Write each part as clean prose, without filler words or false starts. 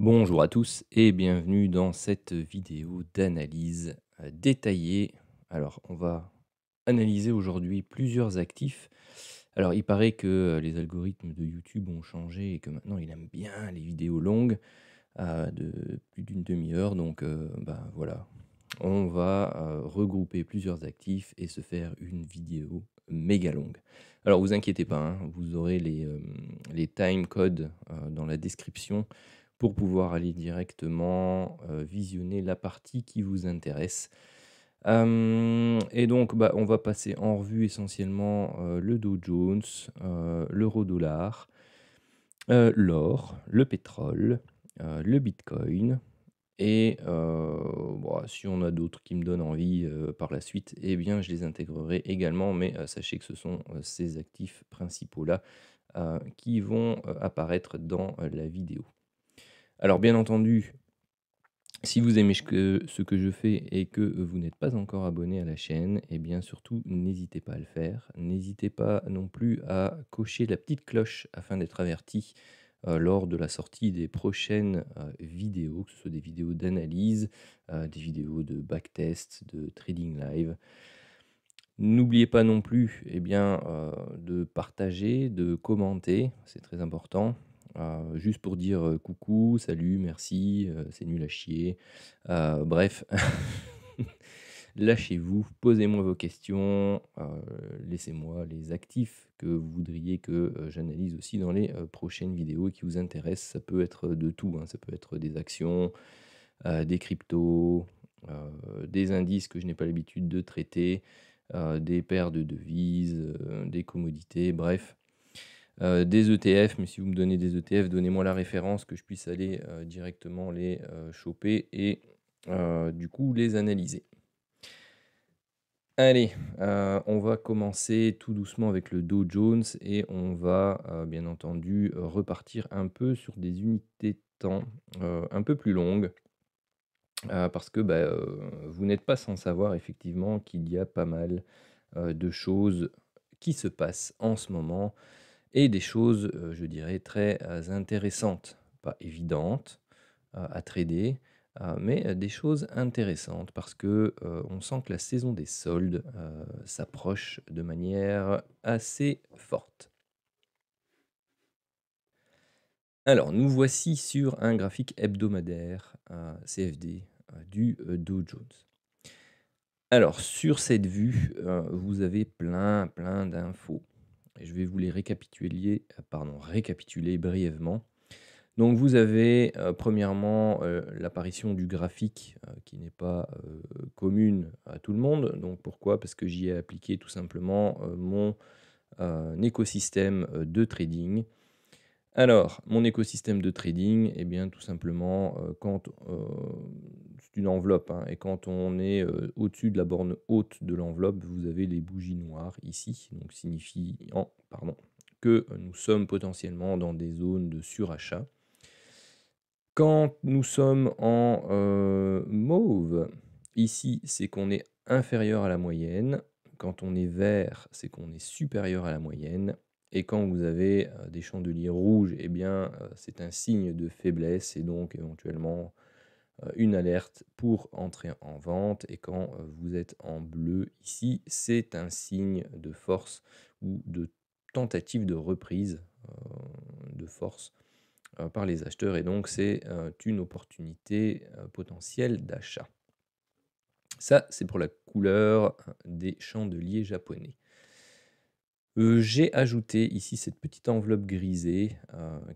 Bonjour à tous et bienvenue dans cette vidéo d'analyse détaillée. Alors, on va analyser aujourd'hui plusieurs actifs. Alors, il paraît que les algorithmes de YouTube ont changé et que maintenant il aime bien les vidéos longues de plus d'une demi-heure. Donc, voilà, on va regrouper plusieurs actifs et se faire une vidéo méga longue. Alors, vous inquiétez pas, hein, vous aurez les time codes dans la description pour pouvoir aller directement visionner la partie qui vous intéresse. Et donc, on va passer en revue essentiellement le Dow Jones, l'euro-dollar, l'or, le pétrole, le Bitcoin. Et si on a d'autres qui me donnent envie par la suite, eh bien, je les intégrerai également. Mais sachez que ce sont ces actifs principaux-là qui vont apparaître dans la vidéo. Alors, bien entendu, si vous aimez ce que je fais et que vous n'êtes pas encore abonné à la chaîne, eh bien surtout n'hésitez pas à le faire. N'hésitez pas non plus à cocher la petite cloche afin d'être averti lors de la sortie des prochaines vidéos, que ce soit des vidéos d'analyse, des vidéos de backtest, de trading live. N'oubliez pas non plus de partager, de commenter, c'est très important. Juste pour dire coucou, salut, merci, c'est nul à chier. Bref, lâchez-vous, posez-moi vos questions, laissez-moi les actifs que vous voudriez que j'analyse aussi dans les prochaines vidéos qui vous intéressent. Ça peut être de tout, hein, ça peut être des actions, des cryptos, des indices que je n'ai pas l'habitude de traiter, des paires de devises, des commodités, bref, des ETF. Mais si vous me donnez des ETF, donnez-moi la référence que je puisse aller directement les choper et du coup les analyser. Allez, on va commencer tout doucement avec le Dow Jones et on va bien entendu repartir un peu sur des unités de temps un peu plus longues. Parce que, vous n'êtes pas sans savoir effectivement qu'il y a pas mal, de choses qui se passent en ce moment et des choses, je dirais très, intéressantes. Pas évidentes, à trader, mais, des choses intéressantes parce que, on sent que la saison des soldes, s'approche de manière assez forte. Alors, nous voici sur un graphique hebdomadaire, CFD, du, Dow Jones. Alors, sur cette vue, vous avez plein d'infos et je vais vous les récapituler brièvement. Donc vous avez, premièrement, l'apparition du graphique, qui n'est pas, commune à tout le monde. Donc pourquoi? Parce que j'y ai appliqué tout simplement, mon, écosystème, de trading. Alors, mon écosystème de trading, eh bien, tout simplement, c'est une enveloppe, hein, et quand on est, au-dessus de la borne haute de l'enveloppe, vous avez les bougies noires ici, donc signifiant, que nous sommes potentiellement dans des zones de surachat. Quand nous sommes en, mauve, ici, c'est qu'on est inférieur à la moyenne. Quand on est vert, c'est qu'on est supérieur à la moyenne. Et quand vous avez, des chandeliers rouges, eh bien, c'est un signe de faiblesse et donc éventuellement, une alerte pour entrer en vente. Et quand, vous êtes en bleu ici, c'est un signe de force ou de tentative de reprise, de force par les acheteurs et donc c'est une opportunité potentielle d'achat. Ça, c'est pour la couleur des chandeliers japonais. J'ai ajouté ici cette petite enveloppe grisée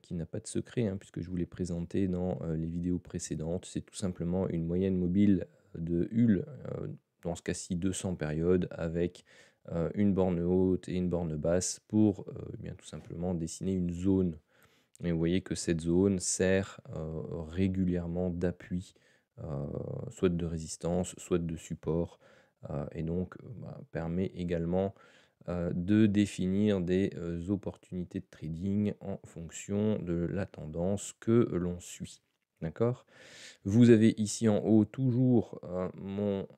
qui n'a pas de secret, hein, puisque je vous l'ai présenté dans les vidéos précédentes. C'est tout simplement une moyenne mobile de Hull, dans ce cas-ci 200 périodes, avec une borne haute et une borne basse pour bien tout simplement dessiner une zone. Et vous voyez que cette zone sert régulièrement d'appui, soit de résistance, soit de support, et donc permet également de définir des opportunités de trading en fonction de la tendance que l'on suit. D'accord? Vous avez ici en haut toujours mon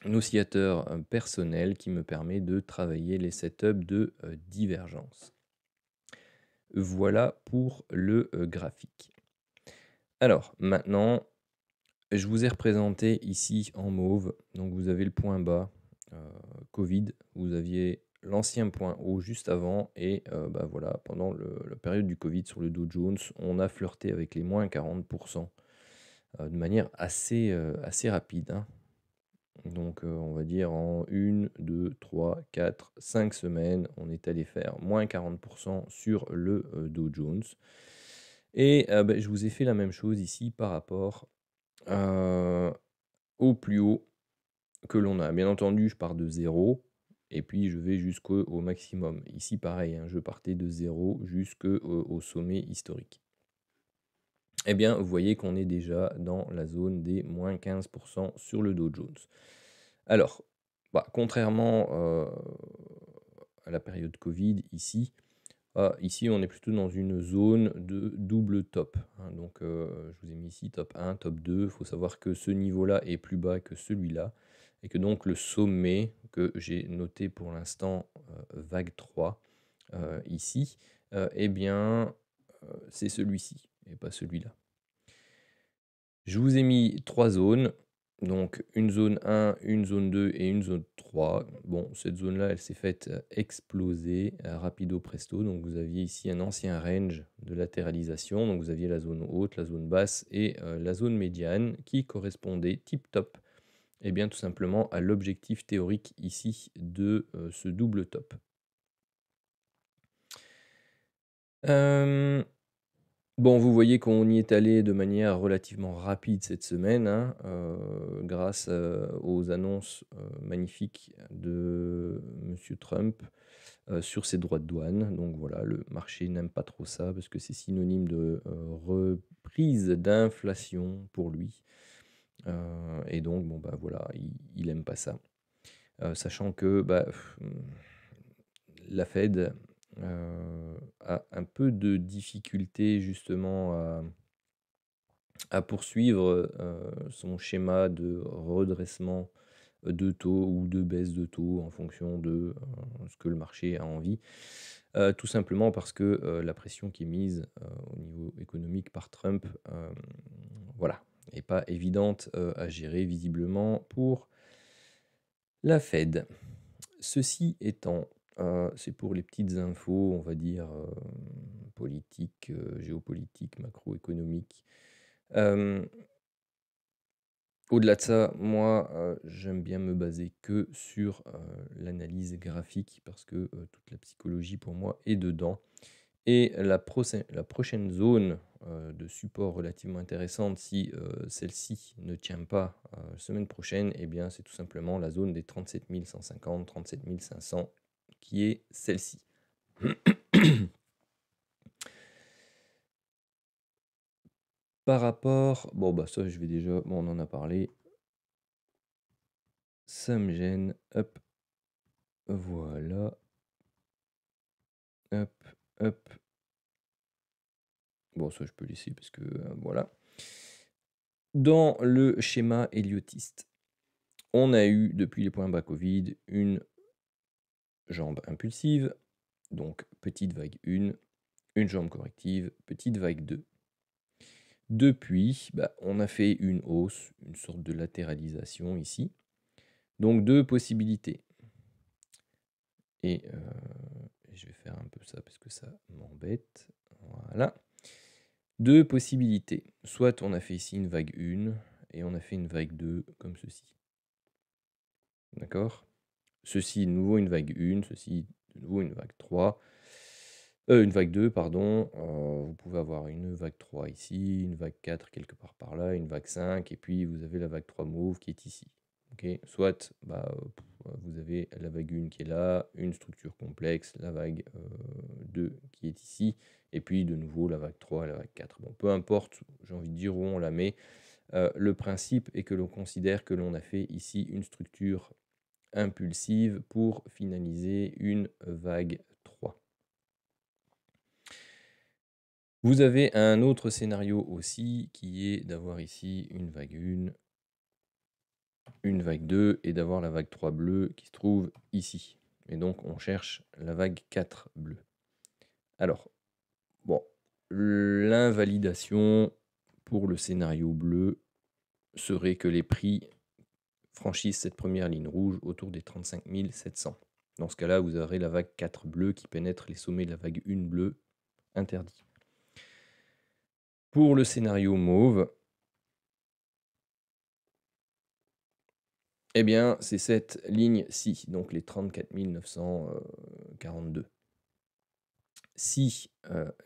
oscillateur personnel qui me permet de travailler les setups de divergence. Voilà pour le graphique. Alors, maintenant, je vous ai représenté ici en mauve, donc vous avez le point bas, heu, covid, vous aviez l'ancien point haut juste avant et bah, voilà, pendant la période du covid sur le Dow Jones, on a flirté avec les -40 de manière assez rapide, hein. Donc, on va dire en 1, 2, 3, 4, 5 semaines, on est allé faire -40 sur le, Dow Jones et bah, je vous ai fait la même chose ici par rapport, heu, au plus haut que l'on a. Bien entendu, je pars de zéro et puis je vais jusqu'au maximum. Ici, pareil, hein, je partais de zéro jusqu'au au sommet historique. Eh bien, vous voyez qu'on est déjà dans la zone des -15 sur le Dow Jones. Alors, bah, contrairement, à la période covid ici, ici on est plutôt dans une zone de double top, hein. Donc, je vous ai mis ici top 1, top 2. Il faut savoir que ce niveau-là est plus bas que celui-là et que donc le sommet que j'ai noté pour l'instant, vague 3, ici, eh bien, c'est celui-ci et pas celui-là. Je vous ai mis 3 zones, donc une zone 1, une zone 2 et une zone 3. Bon, cette zone-là, elle s'est faite, exploser, rapido presto. Donc vous aviez ici un ancien range de latéralisation. Donc vous aviez la zone haute, la zone basse et la zone médiane qui correspondait tip top, et bien tout simplement à l'objectif théorique ici de, ce double top. Hem Bon, vous voyez qu'on y est allé de manière relativement rapide cette semaine, hein, grâce, aux annonces, magnifiques de monsieur Trump, sur ses droits de douane. Donc voilà, le marché n'aime pas trop ça parce que c'est synonyme de, reprise d'inflation pour lui, et donc bon, bah, voilà, il aime pas ça. Sachant que, bah, la Fed, a un peu de difficulté justement à poursuivre, son schéma de redressement de taux ou de baisse de taux en fonction de, ce que le marché a envie. Tout simplement parce que, la pression qui est mise, au niveau économique par Trump, voilà, est pas évidente, à gérer visiblement pour la Fed. Ceci étant, c'est pour les petites infos, on va dire, politiques, géopolitiques, macroéconomiques. Hem Au-delà de ça, moi, j'aime bien me baser que sur, l'analyse graphique parce que, toute la psychologie pour moi est dedans et la prochaine zone, de support relativement intéressante si, celle-ci ne tient pas, semaine prochaine, eh bien, c'est tout simplement la zone des 37 150, 37 500 qui est celle-ci. Par rapport bon, bah, ça je vais déjà bon, on en a parlé. Ça me gêne, hop, voilà. Hop, hop. Bon, ça, je peux laisser parce que, voilà. Dans le schéma héliotiste, on a eu, depuis les points bas Covid, une jambe impulsive, donc petite vague 1, une jambe corrective, petite vague 2. Depuis, bah, on a fait une hausse, une sorte de latéralisation ici. Donc, deux possibilités. Et je vais faire un peu ça parce que ça m'embête. Voilà. Deux possibilités. Soit on a fait ici une vague 1 et on a fait une vague 2 comme ceci. D'accord? Ceci de nouveau une vague 1, ceci de nouveau une vague 3. Une vague 2 pardon. Vous pouvez avoir une vague 3 ici, une vague 4 quelque part par là, une vague 5 et puis vous avez la vague 3 mauve qui est ici. OK? Soit, bah, vous avez la vague 1 qui est là, une structure complexe, la vague, 2 qui est ici et puis de nouveau la vague 3 et la vague 4. Bon, peu importe, j'ai envie de dire où on la met, le principe est que l'on considère que l'on a fait ici une structure impulsive pour finaliser une vague 3. Vous avez un autre scénario aussi qui est d'avoir ici une vague 1, une vague 2 et d'avoir la vague 3 bleue qui se trouve ici. Et donc on cherche la vague 4 bleue. Alors, bon, l'invalidation pour le scénario bleu serait que les prix franchissent cette première ligne rouge autour des 35 700. Dans ce cas-là, vous aurez la vague 4 bleue qui pénètre les sommets de la vague 1 bleue, interdit. Pour le scénario mauve, eh bien, c'est cette ligne-ci, donc les 34 942. Si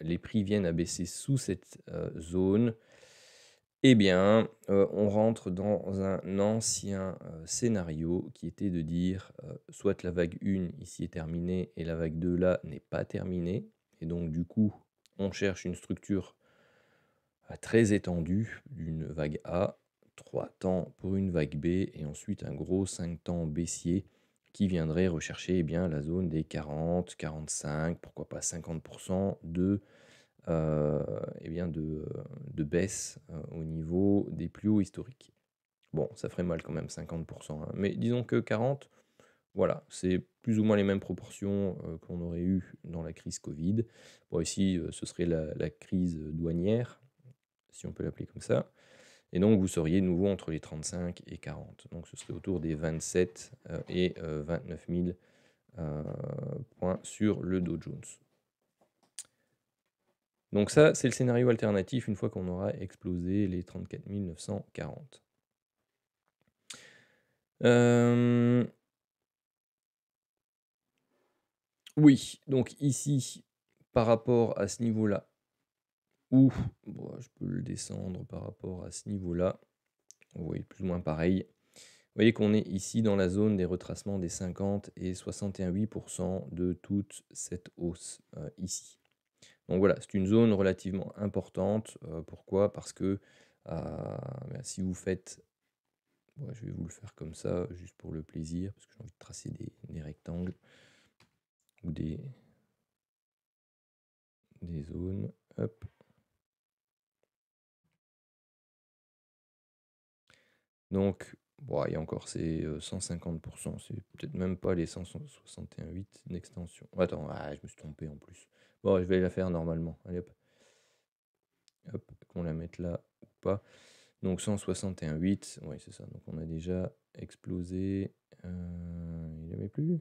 les prix viennent à baisser sous cette zone, eh bien, on rentre dans un ancien scénario qui était de dire soit la vague 1 ici est terminée et la vague 2 là n'est pas terminée. Et donc, du coup, on cherche une structure très étendue d'une vague A, 3 temps pour une vague B et ensuite un gros 5 temps baissier qui viendrait rechercher la zone des 40, 45, pourquoi pas 50% de baisse au niveau des plus hauts historiques. Bon, ça ferait mal quand même, 50%, hein, mais disons que 40, voilà, c'est plus ou moins les mêmes proportions qu'on aurait eu dans la crise Covid. Bon, ici, ce serait la crise douanière, si on peut l'appeler comme ça. Et donc, vous seriez de nouveau entre les 35 et 40. Donc, ce serait autour des 27 et 29 000 points sur le Dow Jones. Donc ça, c'est le scénario alternatif une fois qu'on aura explosé les 34 940. Oui, donc ici, par rapport à ce niveau-là, ou je peux le descendre par rapport à ce niveau-là, vous voyez plus ou moins pareil. Vous voyez qu'on est ici dans la zone des retracements des 50 et 61,8% de toute cette hausse ici. Donc voilà, c'est une zone relativement importante. Pourquoi? Parce que si vous faites... je vais vous le faire comme ça, juste pour le plaisir, parce que j'ai envie de tracer des rectangles ou des zones. Hop. Donc, il y a encore ces 150%, c'est peut-être même pas les 161,8 d'extension. Attends, je me suis trompé en plus. Bon, je vais la faire normalement. Allez hop. Hop, qu'on la mette là ou pas. Donc 161,8, oui c'est ça. Donc on a déjà explosé. Il n'y avait plus.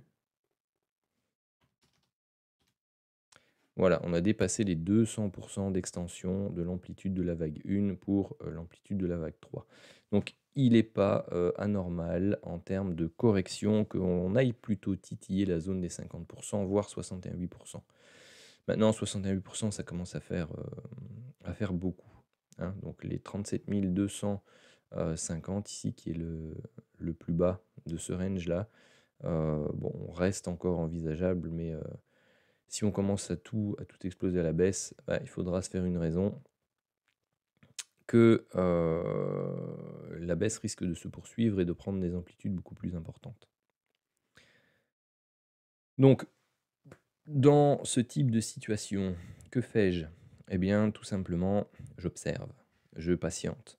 Voilà, on a dépassé les 200% d'extension de l'amplitude de la vague 1 pour l'amplitude de la vague 3. Donc il n'est pas anormal en termes de correction qu'on aille plutôt titiller la zone des 50%, voire 61,8%. Maintenant, 61,8%, ça commence à faire beaucoup. Hein. Donc les 37 250 ici, qui est le plus bas de ce range-là, on reste encore envisageable, mais si on commence à tout exploser à la baisse, il faudra se faire une raison que la baisse risque de se poursuivre et de prendre des amplitudes beaucoup plus importantes. Donc, dans ce type de situation, que fais-je? Eh bien, tout simplement, j'observe, je patiente.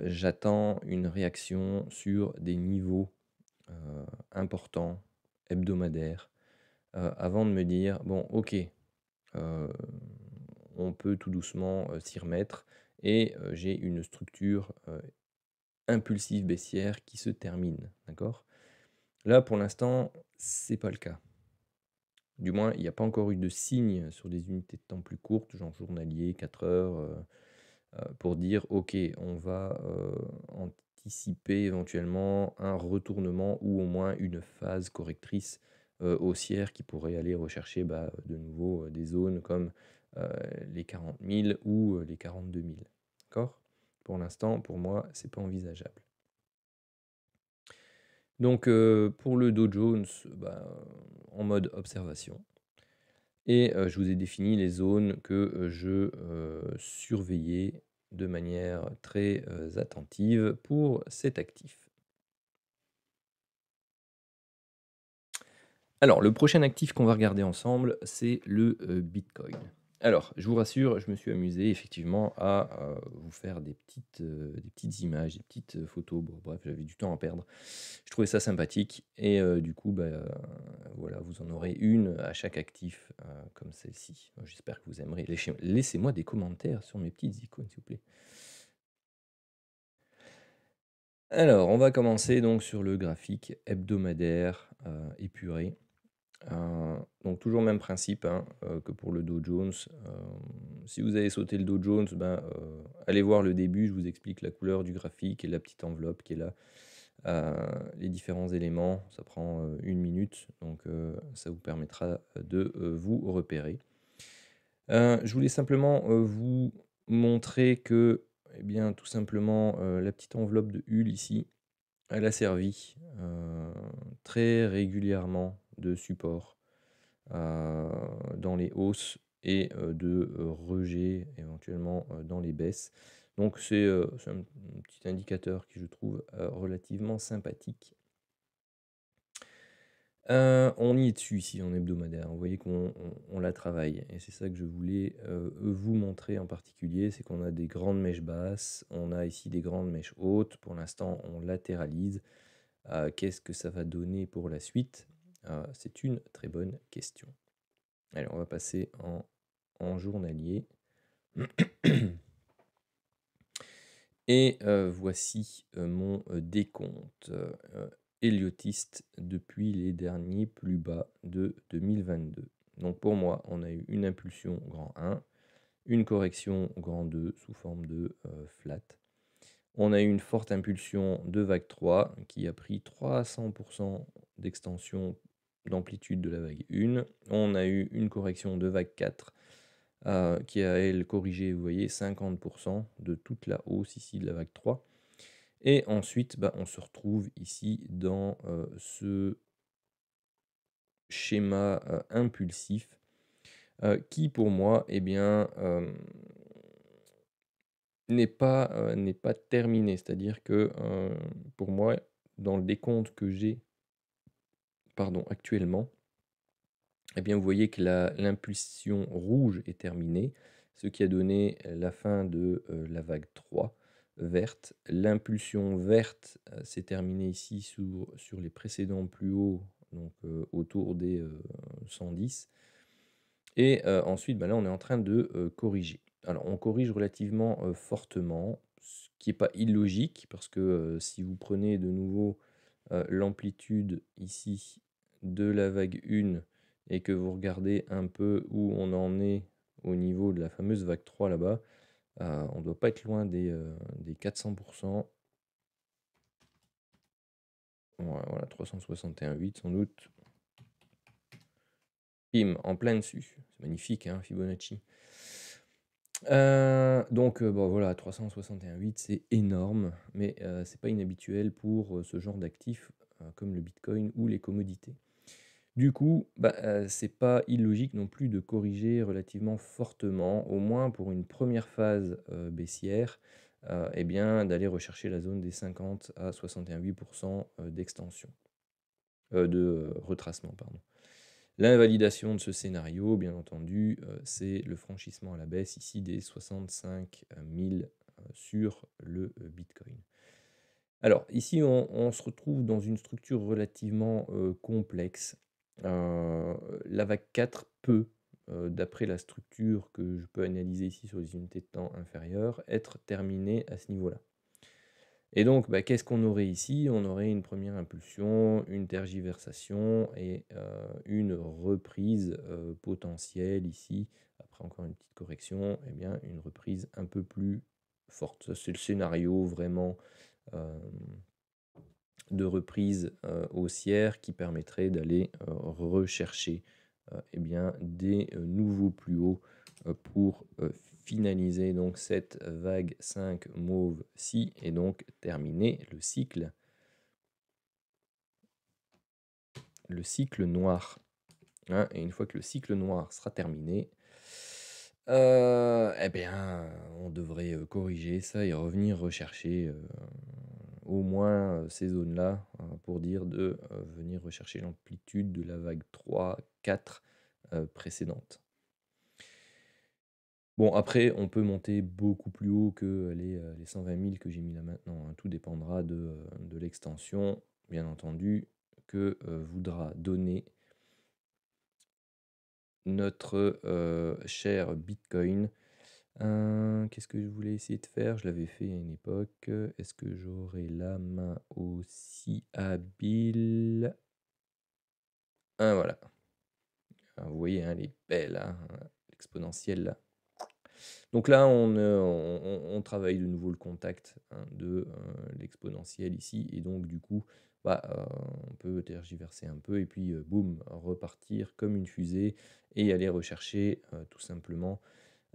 J'attends une réaction sur des niveaux importants, hebdomadaires, avant de me dire, bon, ok, on peut tout doucement s'y remettre, et j'ai une structure impulsive baissière qui se termine, d'accord? Là, pour l'instant, c'est pas le cas. Du moins, il n'y a pas encore eu de signe sur des unités de temps plus courtes, genre journalier, 4 heures, pour dire, ok, on va anticiper éventuellement un retournement ou au moins une phase correctrice haussière qui pourrait aller rechercher de nouveau des zones comme les 40 000 ou les 42 000. D'accord? Pour l'instant, pour moi, c'est pas envisageable. Donc, pour le Dow Jones, en mode observation. Et je vous ai défini les zones que je surveillais de manière très attentive pour cet actif. Alors, le prochain actif qu'on va regarder ensemble, c'est le Bitcoin. Alors, je vous rassure, je me suis amusé effectivement à, vous faire des petites images, des petites, photos. Bon bref, j'avais du temps à perdre. Je trouvais ça sympathique et du coup, bah, voilà, vous en aurez une à chaque actif, comme celle-ci. J'espère que vous aimerez. Laissez-moi des commentaires sur mes petites icônes, s'il vous plaît. Alors, on va commencer donc sur le graphique hebdomadaire, épuré. Donc toujours le même principe, hein, que pour le Dow Jones. Si vous avez sauté le Dow Jones, ben, allez voir le début, je vous explique la couleur du graphique et la petite enveloppe qui est là. Les différents éléments, ça prend, 1 minute, donc ça vous permettra de, vous repérer. Je voulais simplement, vous montrer que, eh bien, tout simplement, la petite enveloppe de Hull ici, elle a servi, très régulièrement de support dans les hausses et de rejet éventuellement dans les baisses. Donc c'est un petit indicateur qui je trouve relativement sympathique. On y est dessus ici en hebdomadaire. Vous voyez qu'on la travaille et c'est ça que je voulais vous montrer en particulier, c'est qu'on a des grandes mèches basses, on a ici des grandes mèches hautes. Pour l'instant, on latéralise. Qu'est-ce que ça va donner pour la suite? C'est une très bonne question. Allez, on va passer en journalier. Et voici mon décompte héliotiste depuis les derniers plus bas de 2022. Donc pour moi, on a eu une impulsion grand 1, une correction grand 2 sous forme de flat. On a eu une forte impulsion de vague 3 qui a pris 300% d'extension d'amplitude de la vague 1. On a eu une correction de vague 4 qui a, elle, corrigé, vous voyez, 50% de toute la hausse ici de la vague 3. Et ensuite, bah, on se retrouve ici dans ce schéma impulsif qui, pour moi, eh bien, n'est pas terminé. C'est-à-dire que, pour moi, dans le décompte que j'ai actuellement, eh bien, vous voyez que l'impulsion rouge est terminée, ce qui a donné la fin de la vague 3 verte. L'impulsion verte s'est terminée ici sur les précédents plus hauts, donc autour des 110. Et ensuite, bah là, on est en train de corriger. Alors, on corrige relativement fortement, ce qui n'est pas illogique, parce que si vous prenez de nouveau l'amplitude ici de la vague 1 et que vous regardez un peu où on en est au niveau de la fameuse vague 3 là-bas, on ne doit pas être loin des 400%. Voilà, 361,8 sans doute. Bim, en plein dessus. C'est magnifique, hein, Fibonacci. Donc bon voilà, 361,8 c'est énorme, mais c'est pas inhabituel pour ce genre d'actifs comme le Bitcoin ou les commodités. Du coup, bah, c'est pas illogique non plus de corriger relativement fortement, au moins pour une première phase baissière, et bien d'aller rechercher la zone des 50 à 61,8% d'extension, de retracement, pardon. L'invalidation de ce scénario, bien entendu, c'est le franchissement à la baisse ici des 65 000 sur le Bitcoin. Alors ici, on se retrouve dans une structure relativement complexe. La vague 4 peut, d'après la structure que je peux analyser ici sur les unités de temps inférieures, être terminée à ce niveau-là. Et donc, bah, qu'est-ce qu'on aurait ici? On aurait une première impulsion, une tergiversation et une reprise potentielle ici. Après encore une petite correction, eh bien une reprise un peu plus forte. Ça, c'est le scénario vraiment de reprise haussière qui permettrait d'aller rechercher eh bien, des nouveaux plus hauts pour finaliser donc cette vague 5 mauve-ci et donc terminer le cycle noir. Hein. Et une fois que le cycle noir sera terminé, eh bien, on devrait corriger ça et revenir rechercher au moins ces zones-là pour dire de venir rechercher l'amplitude de la vague 3, 4 précédente. Bon, après, on peut monter beaucoup plus haut que les 120 000 que j'ai mis là maintenant, hein. Tout dépendra de l'extension, bien entendu, que voudra donner notre cher Bitcoin. Qu'est-ce que je voulais essayer de faire? Je l'avais fait à une époque. Est-ce que j'aurai la main aussi habile? Ah, voilà. Ah, vous voyez, hein, elle est belle, hein, l'exponentielle là. Donc là, on travaille de nouveau le contact, hein, de l'exponentielle ici. Et donc, du coup, bah, on peut tergiverser un peu et puis, boum, repartir comme une fusée et aller rechercher tout simplement.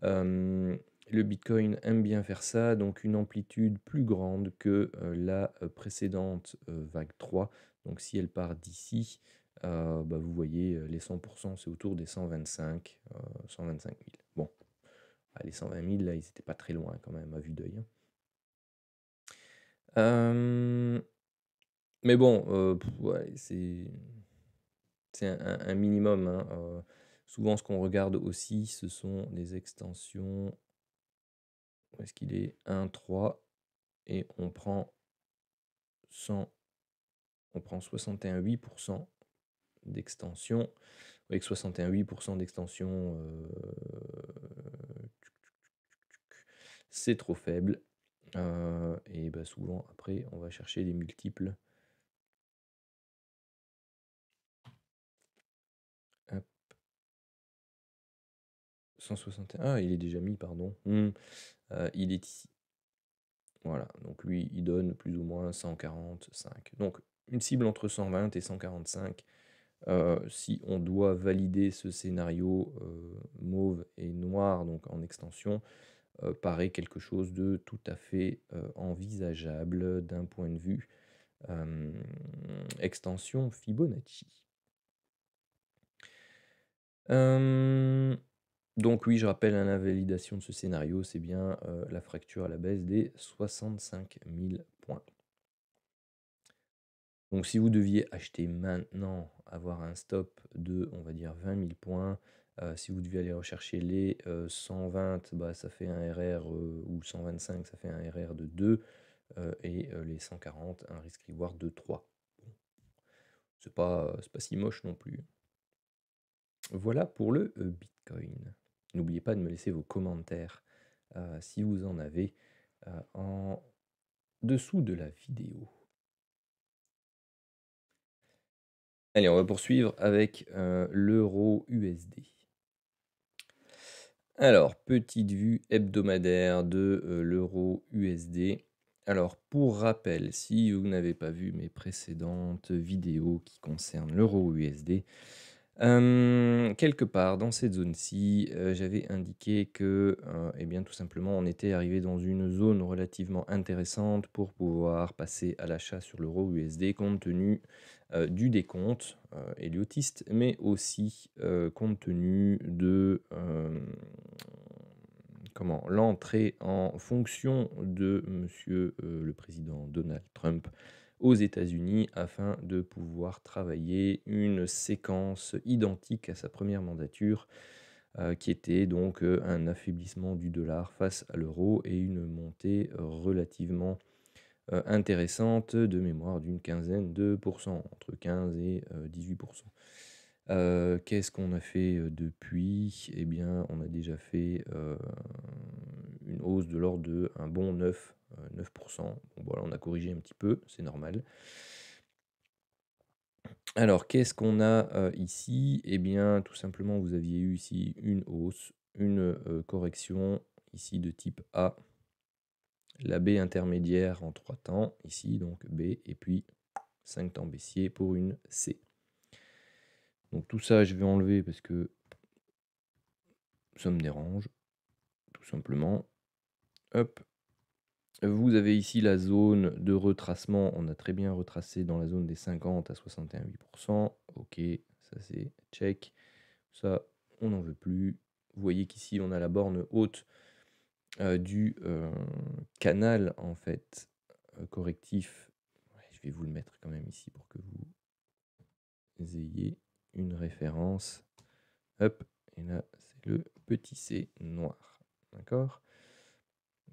Le Bitcoin aime bien faire ça, donc une amplitude plus grande que la précédente vague 3. Donc si elle part d'ici, bah, vous voyez, les 100%, c'est autour des 125 000. Bon, les 120 000, là, ils n'étaient pas très loin quand même, à vue d'œil, hein. Euh, mais bon, ouais, c'est un minimum, hein. Souvent, ce qu'on regarde aussi, ce sont les extensions. Où est-ce qu'il est? 1, 3. Et on prend 100, on prend 61,8% d'extension. Vous voyez que 61,8% d'extension, c'est trop faible. Et bah souvent, après, on va chercher des multiples. Hop, 161. Ah, il est déjà mis, pardon. Il est ici. Voilà, donc lui, il donne plus ou moins 145. Donc, une cible entre 120 et 145. Si on doit valider ce scénario mauve et noir, donc en extension, paraît quelque chose de tout à fait envisageable d'un point de vue extension Fibonacci. Donc oui, je rappelle, hein, la validation de ce scénario, c'est bien la fracture à la baisse des 65 000 points. Donc si vous deviez acheter maintenant, avoir un stop de, on va dire, 20 000 points, si vous deviez aller rechercher les 120, bah, ça fait un RR, ou 125, ça fait un RR de 2, et les 140, un risque reward de 3. Bon, c'est pas si moche non plus. Voilà pour le Bitcoin. N'oubliez pas de me laisser vos commentaires si vous en avez en dessous de la vidéo. Allez, on va poursuivre avec l'euro USD. Alors, petite vue hebdomadaire de l'euro USD. Alors, pour rappel, si vous n'avez pas vu mes précédentes vidéos qui concernent l'euro USD, quelque part dans cette zone-ci, j'avais indiqué que, eh bien, tout simplement, on était arrivé dans une zone relativement intéressante pour pouvoir passer à l'achat sur l'euro USD compte tenu du décompte héliotiste, mais aussi compte tenu de l'entrée en fonction de monsieur le président Donald Trump aux États-Unis afin de pouvoir travailler une séquence identique à sa première mandature, qui était donc un affaiblissement du dollar face à l'euro et une montée relativement intéressante de mémoire d'une quinzaine de pourcents, entre 15 et 18%. Qu'est-ce qu'on a fait depuis? Eh bien, on a déjà fait une hausse de l'ordre de un bon 9%. Bon, voilà, on a corrigé un petit peu, c'est normal. Alors, qu'est-ce qu'on a ici? Eh bien, tout simplement, vous aviez eu ici une hausse, une correction ici de type A, la B intermédiaire en 3 temps, ici donc B, et puis 5 temps baissier pour une C. Donc tout ça, je vais enlever parce que ça me dérange, tout simplement. Hop. Vous avez ici la zone de retracement. On a très bien retracé dans la zone des 50 à 61,8%. Ok, ça c'est check. Ça, on n'en veut plus. Vous voyez qu'ici, on a la borne haute du canal, en fait, correctif. Ouais, je vais vous le mettre quand même ici pour que vous ayez une référence. Hop, et là, c'est le petit C noir. d'accord?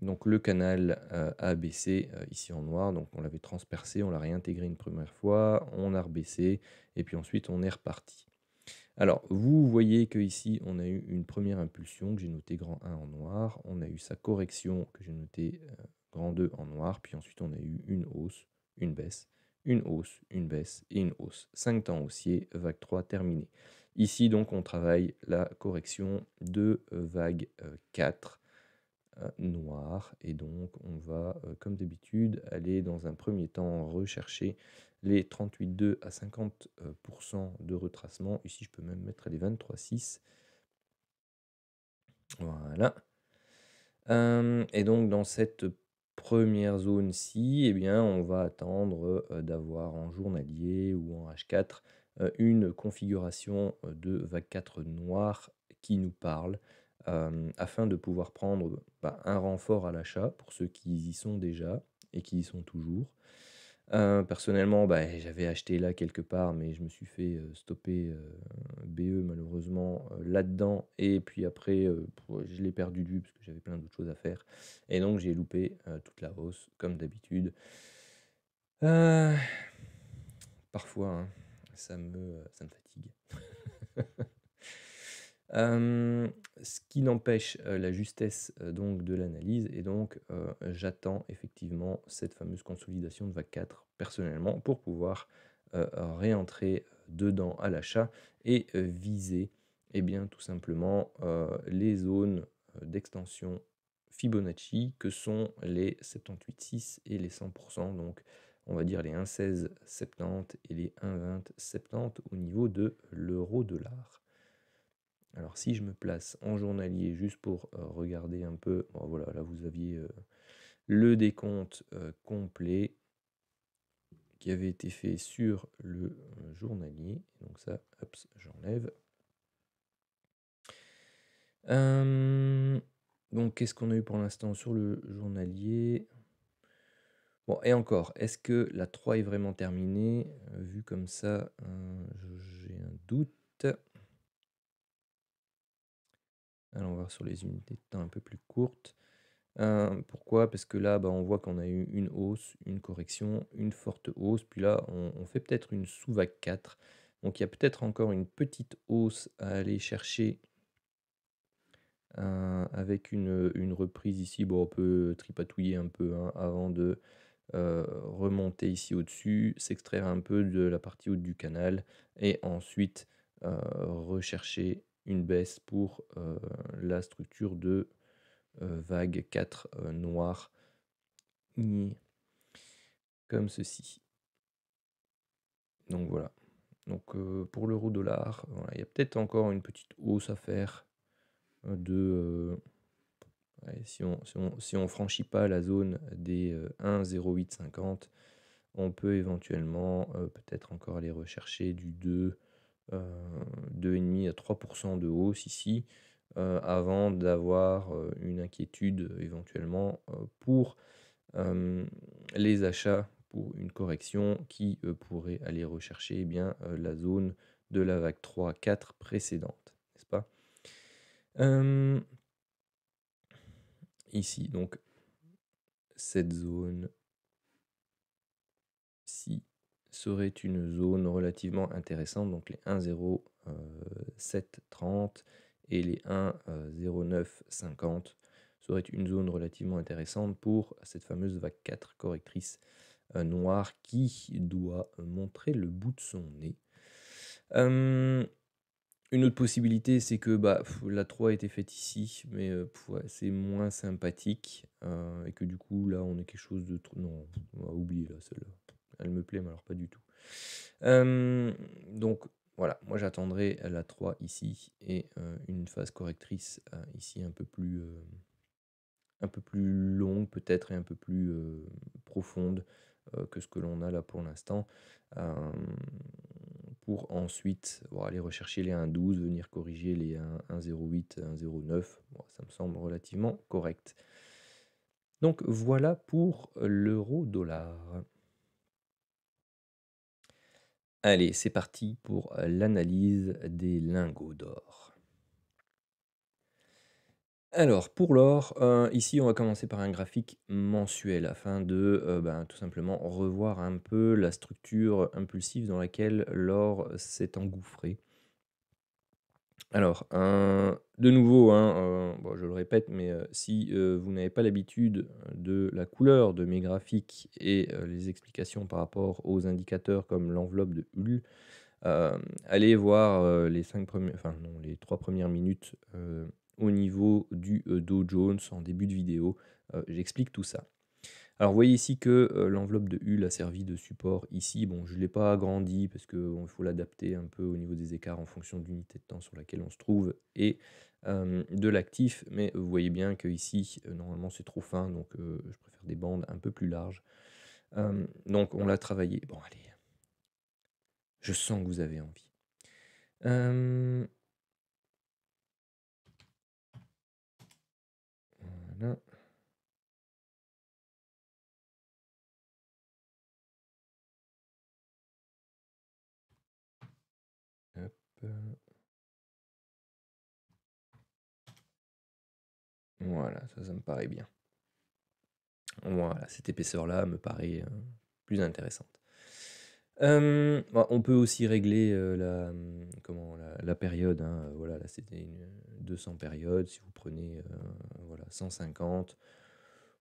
Donc le canal a baissé ici en noir, donc on l'avait transpercé, on l'a réintégré une première fois, on a rebaissé, et puis ensuite on est reparti. Alors, vous voyez qu'ici, on a eu une première impulsion que j'ai noté grand 1 en noir, on a eu sa correction que j'ai noté grand 2 en noir, puis ensuite on a eu une hausse, une baisse, une hausse, une baisse et une hausse. 5 temps haussiers, vague 3 terminée. Ici, donc, on travaille la correction de vague 4 noir, et donc on va, comme d'habitude, aller dans un premier temps rechercher les 38,2 à 50 de retracement. Ici, je peux même mettre les 23,6. Voilà. Et donc dans cette première zone-ci, eh bien, on va attendre d'avoir en journalier ou en H4 une configuration de vague 4 noire qui nous parle, afin de pouvoir prendre un renfort à l'achat pour ceux qui y sont déjà et qui y sont toujours. Personnellement, j'avais acheté là quelque part, mais je me suis fait, stopper, BE malheureusement, là-dedans, et puis après, je l'ai perdu de vue parce que j'avais plein d'autres choses à faire, et donc j'ai loupé, toute la hausse comme d'habitude. Heu, Parfois, hein, ça me fatigue. Ce qui n'empêche, la justesse, donc de l'analyse, et donc j'attends effectivement cette fameuse consolidation de vague 4 personnellement pour pouvoir, réentrer dedans à l'achat et viser, eh bien, tout simplement, les zones, d'extension Fibonacci que sont les 78,6 et les 100, donc on va dire les 1,1670 et les 1,2070 au niveau de l'euro-dollar. Alors si je me place en journalier juste pour regarder un peu, bon, voilà, là vous aviez le décompte complet qui avait été fait sur le journalier. Donc ça, hop, j'enlève. Donc qu'est-ce qu'on a eu pour l'instant sur le journalier? Bon, et encore, est-ce que la 3 est vraiment terminée? Vu comme ça, j'ai un doute. Allons voir sur les unités de temps un peu plus courtes. Pourquoi? Parce que là, on voit qu'on a eu une hausse, une correction, une forte hausse, puis là, on fait peut-être une sous-vague 4. Donc il y a peut-être encore une petite hausse à aller chercher, avec une reprise ici. Bon, on peut tripatouiller un peu, hein, avant de remonter ici au-dessus, s'extraire un peu de la partie haute du canal, et ensuite rechercher une baisse pour la structure de vague 4 noire, comme ceci. Donc voilà. Donc pour l'euro-dollar, voilà, il y a peut-être encore une petite hausse à faire de... ouais, si on franchit pas la zone des 1,0850, on peut éventuellement peut-être encore aller rechercher du 2,5 à 3% de hausse ici, avant d'avoir une inquiétude éventuellement pour les achats, pour une correction qui pourrait aller rechercher, eh bien, la zone de la vague 3-4 précédente, n'est-ce pas? Ici, donc, cette zone-ci serait une zone relativement intéressante, donc les 1,0730 et les 1,0950 serait une zone relativement intéressante pour cette fameuse vague 4 correctrice noire qui doit montrer le bout de son nez. Une autre possibilité, c'est que la 3 a été faite ici, mais ouais, c'est moins sympathique, et que du coup, là, on est quelque chose de trop... Non, on va oublier là, celle-là. Elle me plaît, mais alors pas du tout. Donc voilà, moi j'attendrai la 3 ici, et une phase correctrice ici un peu plus longue peut-être, et un peu plus profonde que ce que l'on a là pour l'instant, pour ensuite aller rechercher les 1,12, venir corriger les 1,08, 1,09. Bon, ça me semble relativement correct. Donc voilà pour l'euro-dollar. Allez, c'est parti pour l'analyse des lingots d'or. Alors pour l'or, ici on va commencer par un graphique mensuel afin de, ben, tout simplement revoir un peu la structure impulsive dans laquelle l'or s'est engouffré. Alors, de nouveau, hein, bon je le répète, mais, si, vous n'avez pas l'habitude de la couleur de mes graphiques et les explications par rapport aux indicateurs comme l'enveloppe de Hull, allez voir, les 5 premiers, enfin non, les 3 premières minutes, au niveau du, Dow Jones en début de vidéo. J'explique tout ça. Alors vous voyez ici que, l'enveloppe de Hull a servi de support ici. Bon, je ne l'ai pas agrandi parce qu'il faut l'adapter un peu au niveau des écarts en fonction de l'unité de temps sur laquelle on se trouve et de l'actif. Mais vous voyez bien qu'ici, normalement c'est trop fin, donc je préfère des bandes un peu plus larges. Donc on l'a travaillé. Bon allez, je sens que vous avez envie. Hem, voilà, hop, voilà, ça me paraît bien. Voilà, cette épaisseur-là me paraît, plus intéressante. Bah, on peut aussi régler, comment? La période, hein, voilà, là c'était une, 200 périodes. Si vous prenez, voilà 150,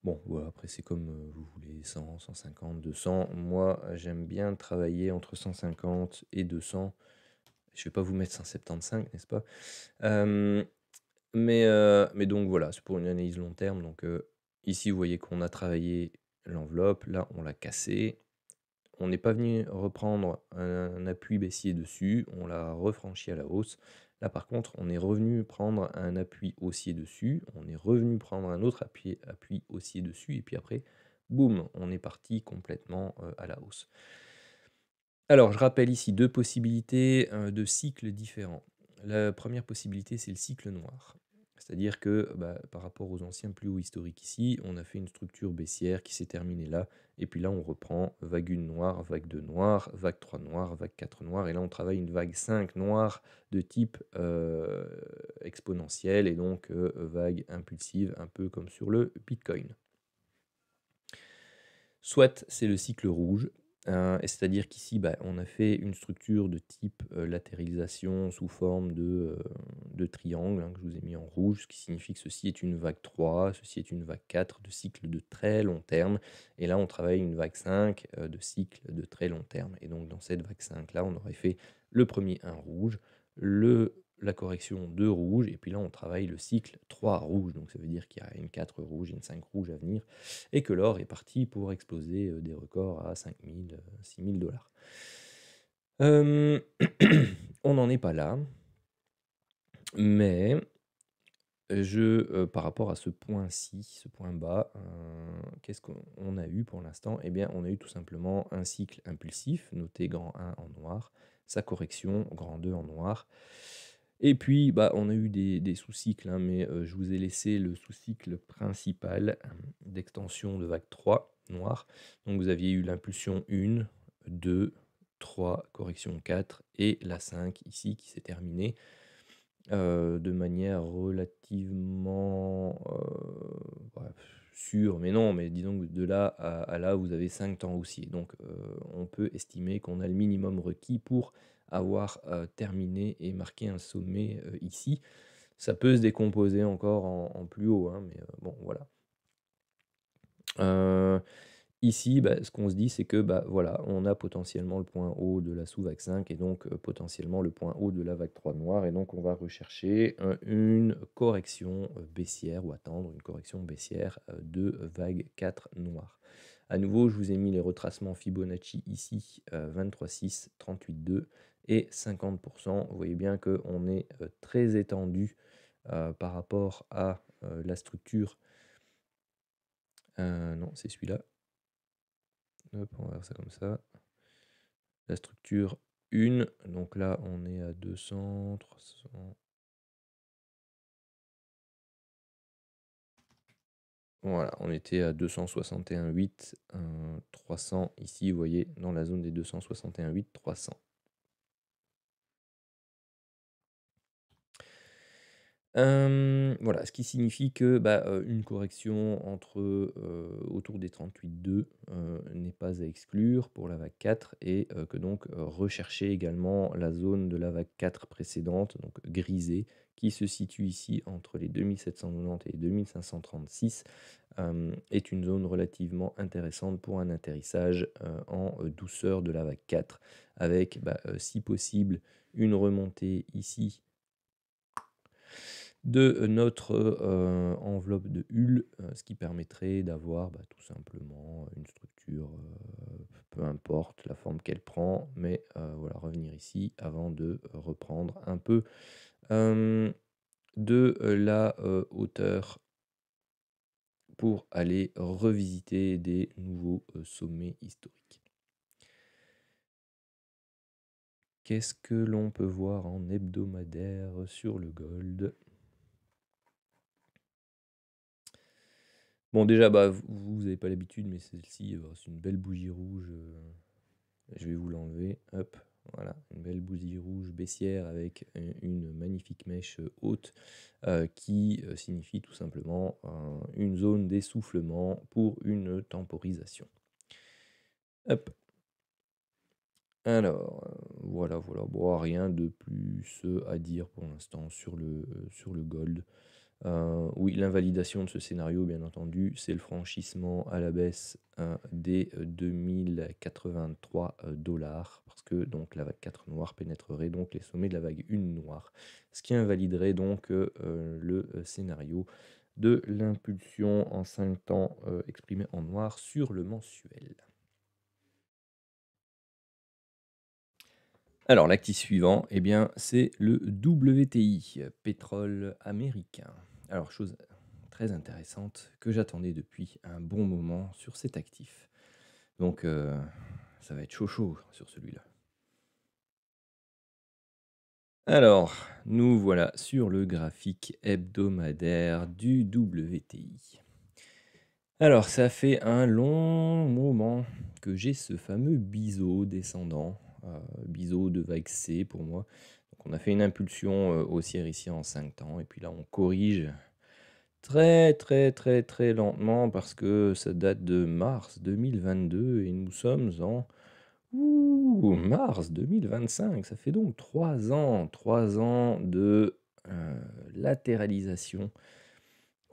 bon voilà, après c'est comme, vous voulez, 100-150, 200. Moi, j'aime bien travailler entre 150 et 200. Je vais pas vous mettre 175, n'est-ce pas? Hem, mais donc voilà, c'est pour une analyse long terme. Donc, ici vous voyez qu'on a travaillé l'enveloppe, là on l'a cassée. On n'est pas venu reprendre un appui baissier dessus, on l'a refranchi à la hausse. Là, par contre, on est revenu prendre un appui haussier dessus, on est revenu prendre un autre appui haussier dessus, et puis après, boum, on est parti complètement à la hausse. Alors, je rappelle ici deux possibilités de cycles différents. La première possibilité, c'est le cycle noir. C'est-à-dire que bah, par rapport aux anciens plus hauts historiques ici, on a fait une structure baissière qui s'est terminée là. Et puis là, on reprend vague 1 noire, vague 2 noire, vague 3 noire, vague 4 noire. Et là, on travaille une vague 5 noire de type exponentiel et donc vague impulsive, un peu comme sur le Bitcoin. Soit c'est le cycle rouge, et c'est-à-dire qu'ici, bah, on a fait une structure de type, latéralisation sous forme de triangle, hein, que je vous ai mis en rouge, ce qui signifie que ceci est une vague 3, ceci est une vague 4 de cycle de très long terme. Et là, on travaille une vague 5 de cycle de très long terme. Et donc dans cette vague 5 là, on aurait fait le premier 1 rouge, la correction 2 rouge, et puis là, on travaille le cycle 3 rouge. Donc ça veut dire qu'il y a une 4 rouge, une 5 rouge à venir et que l'or est parti pour exploser des records à 5 000, 6 000 dollars. On n'en est pas là, mais par rapport à ce point-ci, ce point bas, qu'est-ce qu'on a eu pour l'instant? Eh bien, on a eu tout simplement un cycle impulsif, noté grand 1 en noir, sa correction, grand 2 en noir. Et puis, bah, on a eu des sous-cycles, hein, mais je vous ai laissé le sous-cycle principal d'extension de vague 3 noir. Donc vous aviez eu l'impulsion 1, 2, 3, correction 4 et la 5 ici qui s'est terminée de manière relativement, bah, sûre, mais non, mais disons que de là à là, vous avez 5 temps haussiers. Donc, on peut estimer qu'on a le minimum requis pour avoir, terminé et marqué un sommet, ici. Ça peut se décomposer encore en plus haut, hein, mais, bon, voilà. Heu Ici, bah, ce qu'on se dit, c'est que, bah, voilà, on a potentiellement le point haut de la sous-vague 5 et donc potentiellement le point haut de la vague 3 noire. Et donc, on va rechercher une correction baissière ou attendre une correction baissière de vague 4 noire. À nouveau, je vous ai mis les retracements Fibonacci ici, 23,6, 38,2 et 50%. Vous voyez bien qu'on est très étendu par rapport à la structure. Non, c'est celui-là. Hop, on va faire ça comme ça. La structure 1, donc là on est à 200, 300. Voilà, on était à 261,8, 300 ici, vous voyez, dans la zone des 261,8, 300. Voilà, ce qui signifie que, bah, une correction autour des 38,2 n'est pas à exclure pour la vague 4 et que donc, rechercher également la zone de la vague 4 précédente, donc grisée, qui se situe ici entre les 2790 et les 2536, est une zone relativement intéressante pour un atterrissage, en douceur de la vague 4 avec, bah, si possible, une remontée ici de notre, enveloppe de Hull, ce qui permettrait d'avoir, bah, tout simplement une structure, peu importe la forme qu'elle prend, mais voilà, revenir ici avant de reprendre un peu, hem, de la, hauteur pour aller revisiter des nouveaux, sommets historiques. Qu'est-ce que l'on peut voir en hebdomadaire sur le gold? Bon déjà, bah, vous avez pas l'habitude, mais celle-ci, c'est une belle bougie rouge, je vais vous l'enlever, hop, voilà, une belle bougie rouge baissière avec une magnifique mèche, haute, qui, signifie tout simplement, une zone d'essoufflement pour une temporisation. Hop, alors, voilà, voilà, bon, rien de plus, à dire pour l'instant sur le gold. Oui, l'invalidation de ce scénario, bien entendu, c'est le franchissement à la baisse, des, 2083 dollars, parce que donc la vague 4 noire pénétrerait donc les sommets de la vague 1 noire, ce qui invaliderait donc, le, scénario de l'impulsion en 5 temps, exprimée en noir sur le mensuel. Alors l'actif suivant, eh bien, c'est le WTI, pétrole américain. Alors chose très intéressante que j'attendais depuis un bon moment sur cet actif. Donc ça va être chaud chaud sur celui-là. Alors, nous voilà sur le graphique hebdomadaire du WTI. Alors, ça fait un long moment que j'ai ce fameux biseau descendant, biseau de vague C pour moi. Donc on a fait une impulsion, haussière ici en 5 temps et puis là on corrige très, très, très, très lentement parce que ça date de mars 2022 et nous sommes en mars 2025. Ça fait donc 3 ans de, latéralisation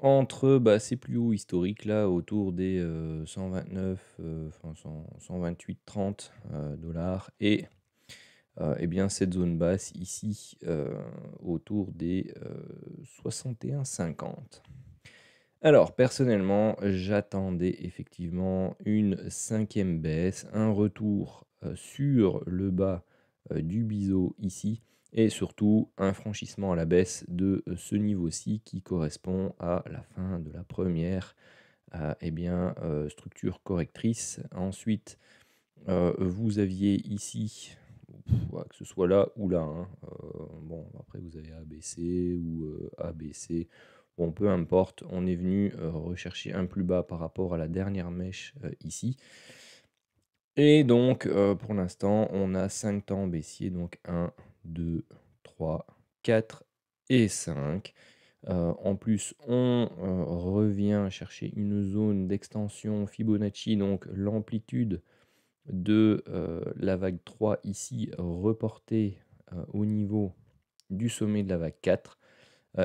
entre, bah, ces plus hauts historiques là autour des, 129, enfin 128-30 dollars et bien cette zone basse ici, autour des, 61,50. Alors personnellement, j'attendais effectivement une 5e baisse, un retour, sur le bas, du biseau ici et surtout un franchissement à la baisse de, ce niveau-ci qui correspond à la fin de la première eh bien, structure correctrice. Ensuite, vous aviez ici, ouais, que ce soit là ou là, hein, bon après vous avez ABC ou, ABC. Bon, peu importe, on est venu, rechercher un plus bas par rapport à la dernière mèche, ici et donc pour l'instant, on a 5 temps baissiers, donc 1, 2, 3, 4 et 5. En plus, on, revient chercher une zone d'extension Fibonacci, donc l'amplitude de, la vague 3 ici reportée, au niveau du sommet de la vague 4,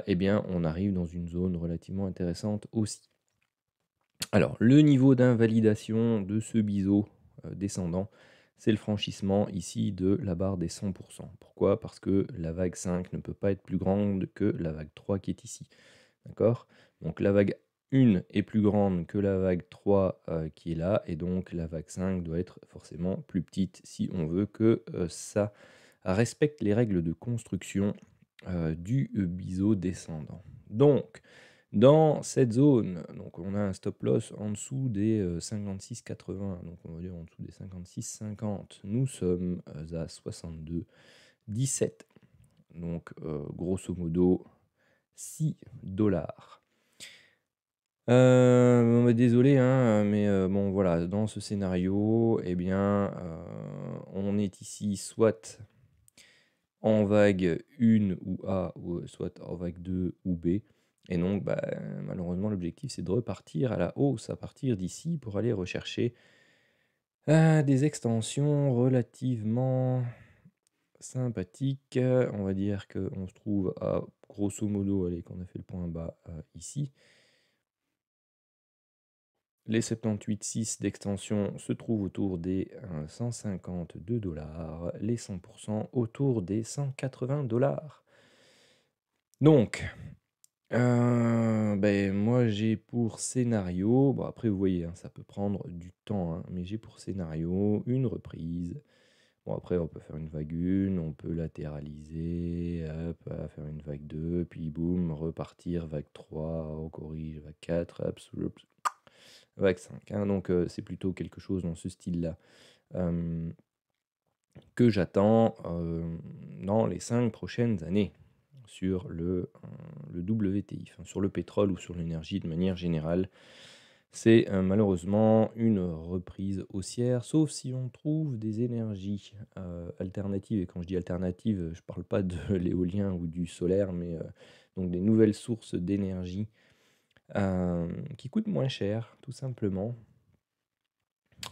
eh bien, on arrive dans une zone relativement intéressante aussi. Alors, le niveau d'invalidation de ce biseau, descendant, c'est le franchissement ici de la barre des 100. Pourquoi? Parce que la vague 5 ne peut pas être plus grande que la vague 3 qui est ici. D'accord? Donc la vague 1 est plus grande que la vague 3, qui est là et donc la vague 5 doit être forcément plus petite si on veut que, ça respecte les règles de construction, du, biseau descendant. Donc dans cette zone, donc on a un stop loss en dessous des, 56,80, donc on va dire en dessous des 56,50. Nous sommes, à 62,17, donc grosso modo 6 dollars. Bon, bah, désolé, hein, mais bon, voilà, dans ce scénario, eh bien, on est ici soit en vague 1 ou A, ou soit en vague 2 ou B. Et donc, bah, malheureusement, l'objectif, c'est de repartir à la hausse à partir d'ici pour aller rechercher des extensions relativement sympathiques. On va dire qu'on se trouve à grosso modo, allez, qu'on a fait le point bas ici. Les 78,6 d'extension se trouvent autour des 152 $, les 100% autour des 180 $. Donc, ben, moi j'ai pour scénario, bon après vous voyez, hein, ça peut prendre du temps, hein, mais j'ai pour scénario une reprise. Bon après on peut faire une vague 1, on peut latéraliser, hop, faire une vague 2, puis boum, repartir, vague 3, on corrige, vague 4, hop, vague 5, hein. Donc c'est plutôt quelque chose dans ce style-là que j'attends dans les 5 prochaines années sur le WTI, enfin, sur le pétrole ou sur l'énergie de manière générale. C'est malheureusement une reprise haussière, sauf si on trouve des énergies alternatives. Et quand je dis alternatives, je ne parle pas de l'éolien ou du solaire, mais donc des nouvelles sources d'énergie qui coûtent moins cher, tout simplement.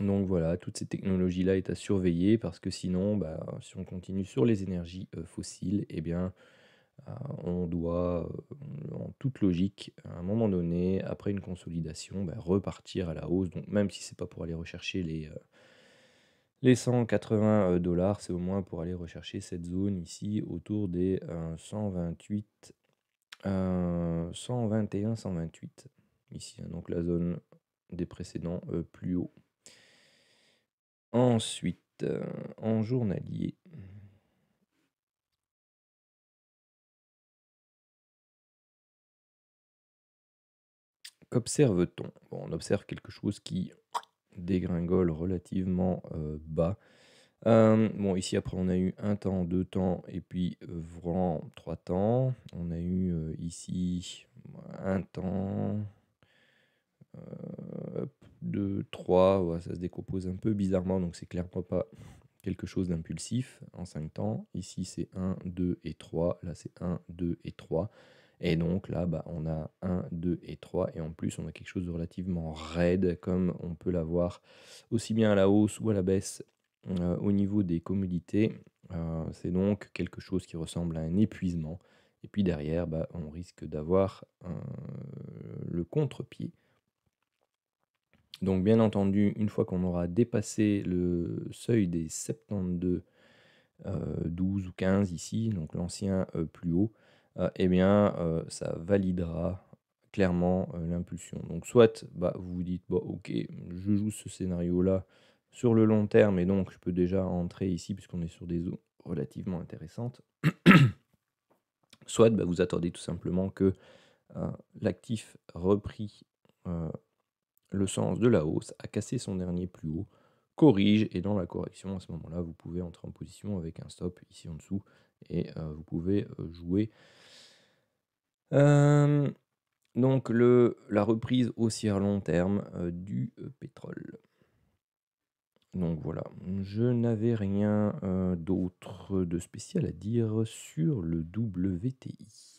Donc voilà, toutes ces technologies-là est à surveiller parce que sinon, bah, si on continue sur les énergies fossiles, eh bien, on doit, en toute logique, à un moment donné, après une consolidation, bah, repartir à la hausse. Donc même si c'est pas pour aller rechercher les 180 $, c'est au moins pour aller rechercher cette zone ici autour des 128, 121, 128. Ici, hein, donc la zone des précédents plus hauts. Ensuite, en journalier. Qu'observe-t-on? Bon, on observe quelque chose qui dégringole relativement bas. Bon, ici, après, on a eu un temps, 2 temps, et puis vraiment 3 temps. On a eu ici un temps, 2, 3. Ouais, ça se décompose un peu bizarrement, donc c'est clairement pas quelque chose d'impulsif en 5 temps. Ici, c'est 1, 2 et 3. Là, c'est 1, 2 et 3. Et donc là, bah, on a 1, 2 et 3. Et en plus, on a quelque chose de relativement raide, comme on peut l'avoir aussi bien à la hausse ou à la baisse au niveau des commodités. C'est donc quelque chose qui ressemble à un épuisement. Et puis derrière, bah, on risque d'avoir le contre-pied. Donc bien entendu, une fois qu'on aura dépassé le seuil des 72, 12 ou 15 ici, donc l'ancien plus haut, eh bien ça validera clairement l'impulsion. Donc soit bah, vous vous dites, bon ok, je joue ce scénario-là sur le long terme et donc je peux déjà entrer ici puisqu'on est sur des eaux relativement intéressantes. Soit bah, vous attendez tout simplement que l'actif repris le sens de la hausse, a cassé son dernier plus haut, corrige, et dans la correction, à ce moment-là, vous pouvez entrer en position avec un stop ici en dessous, et vous pouvez jouer. Donc la reprise haussière long terme du pétrole. Donc voilà, je n'avais rien d'autre de spécial à dire sur le WTI.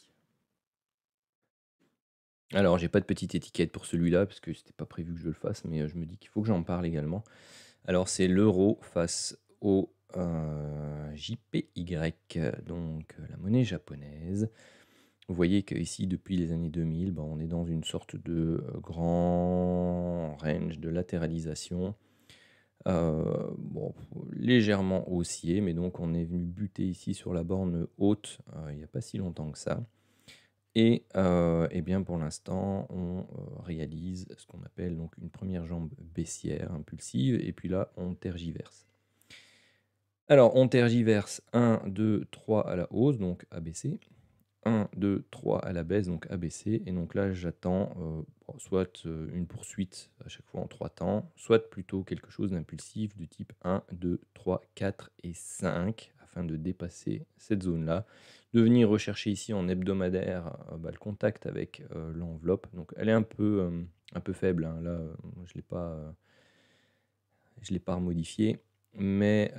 Alors, j'ai pas de petite étiquette pour celui-là, parce que c'était pas prévu que je le fasse, mais je me dis qu'il faut que j'en parle également. Alors, c'est l'euro face au JPY, donc la monnaie japonaise. Vous voyez qu'ici, depuis les années 2000, ben, on est dans une sorte de grand range de latéralisation. Bon, légèrement haussier, mais donc on est venu buter ici sur la borne haute il n'y a pas si longtemps que ça. Et eh bien pour l'instant, on réalise ce qu'on appelle donc une première jambe baissière impulsive, et puis là, on tergiverse. Alors, on tergiverse 1, 2, 3 à la hausse, donc ABC. 1, 2, 3 à la baisse, donc ABC. Et donc là, j'attends soit une poursuite à chaque fois en 3 temps, soit plutôt quelque chose d'impulsif du type 1, 2, 3, 4 et 5, afin de dépasser cette zone-là, de venir rechercher ici en hebdomadaire bah, le contact avec l'enveloppe. Donc elle est un peu faible, hein. Là je ne l'ai pas remodifié. mais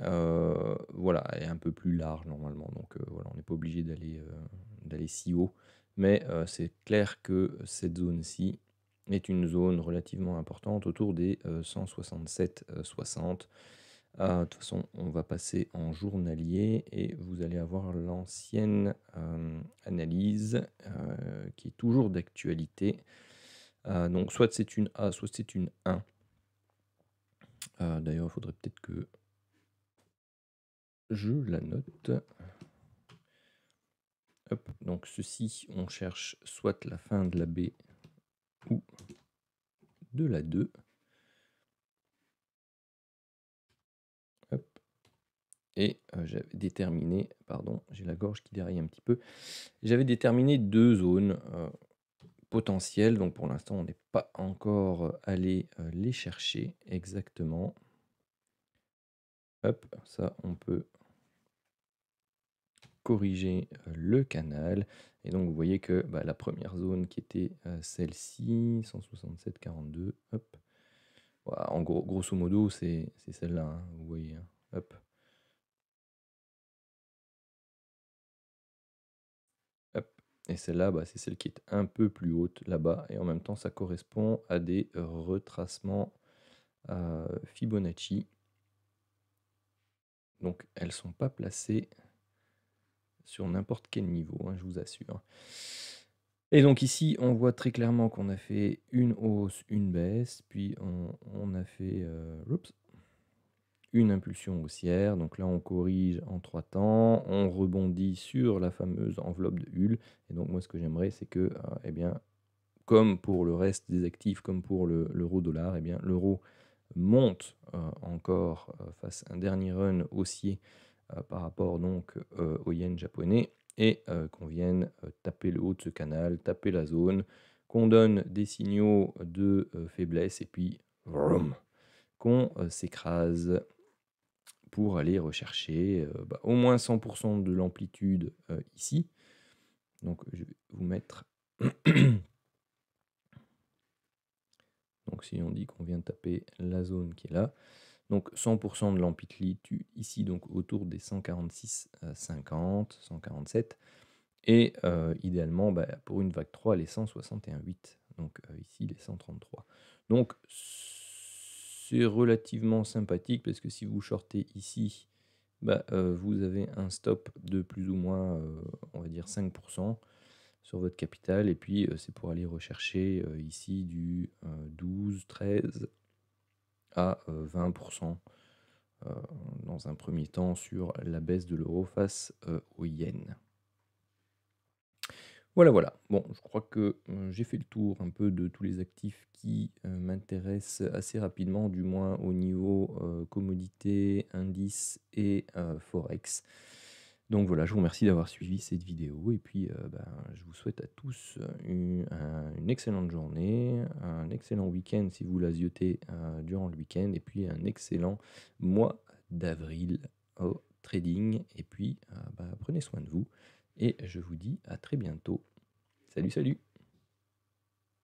voilà, elle est un peu plus large normalement, donc voilà, on n'est pas obligé d'aller si haut. Mais c'est clair que cette zone-ci est une zone relativement importante, autour des 167,60. De toute façon, on va passer en journalier et vous allez avoir l'ancienne analyse qui est toujours d'actualité. Donc soit c'est une A, soit c'est une 1. D'ailleurs, il faudrait peut-être que je la note. Hop, donc ceci, on cherche soit la fin de la B ou de la 2. Hop. Et j'avais déterminé, pardon, j'ai la gorge qui déraille un petit peu, j'avais déterminé 2 zones potentielles, donc pour l'instant on n'est pas encore allé les chercher exactement. Hop, ça on peut corriger le canal. Et donc vous voyez que bah, la première zone qui était celle-ci, 167,42, hop. Voilà, en gros, grosso modo, c'est celle-là, hein, vous voyez. Hein, hop. Hop. Et celle-là, bah, c'est celle qui est un peu plus haute là-bas. Et en même temps, ça correspond à des retracements Fibonacci. Donc elles ne sont pas placées sur n'importe quel niveau, hein, je vous assure. Et donc ici, on voit très clairement qu'on a fait une hausse, une baisse, puis on a fait une impulsion haussière. Donc là, on corrige en 3 temps, on rebondit sur la fameuse enveloppe de Hull. Et donc moi, ce que j'aimerais, c'est que, eh bien, comme pour le reste des actifs, comme pour l'euro-dollar, eh bien, l'euro monte encore face à un dernier run haussier par rapport donc au yen japonais, et qu'on vienne taper le haut de ce canal, taper la zone, qu'on donne des signaux de faiblesse, et puis vroom, qu'on s'écrase pour aller rechercher au moins 100% de l'amplitude ici. Donc je vais vous mettre... Donc si on dit qu'on vient taper la zone qui est là, donc 100% de l'amplitude ici, donc autour des 146,50, 147, et idéalement pour une vague 3 les 161,8, donc ici les 133. Donc c'est relativement sympathique parce que si vous shortez ici, vous avez un stop de plus ou moins, on va dire 5% sur votre capital, et puis c'est pour aller rechercher ici du 12, 13 à 20% dans un premier temps sur la baisse de l'euro face au yen. Voilà, voilà. Bon, je crois que j'ai fait le tour un peu de tous les actifs qui m'intéressent assez rapidement, du moins au niveau commodité, indice et forex. Donc voilà, je vous remercie d'avoir suivi cette vidéo, et puis je vous souhaite à tous une excellente journée, un excellent week-end si vous la ziotez durant le week-end, et puis un excellent mois d'avril au trading. Et puis prenez soin de vous, et je vous dis à très bientôt. Salut, salut!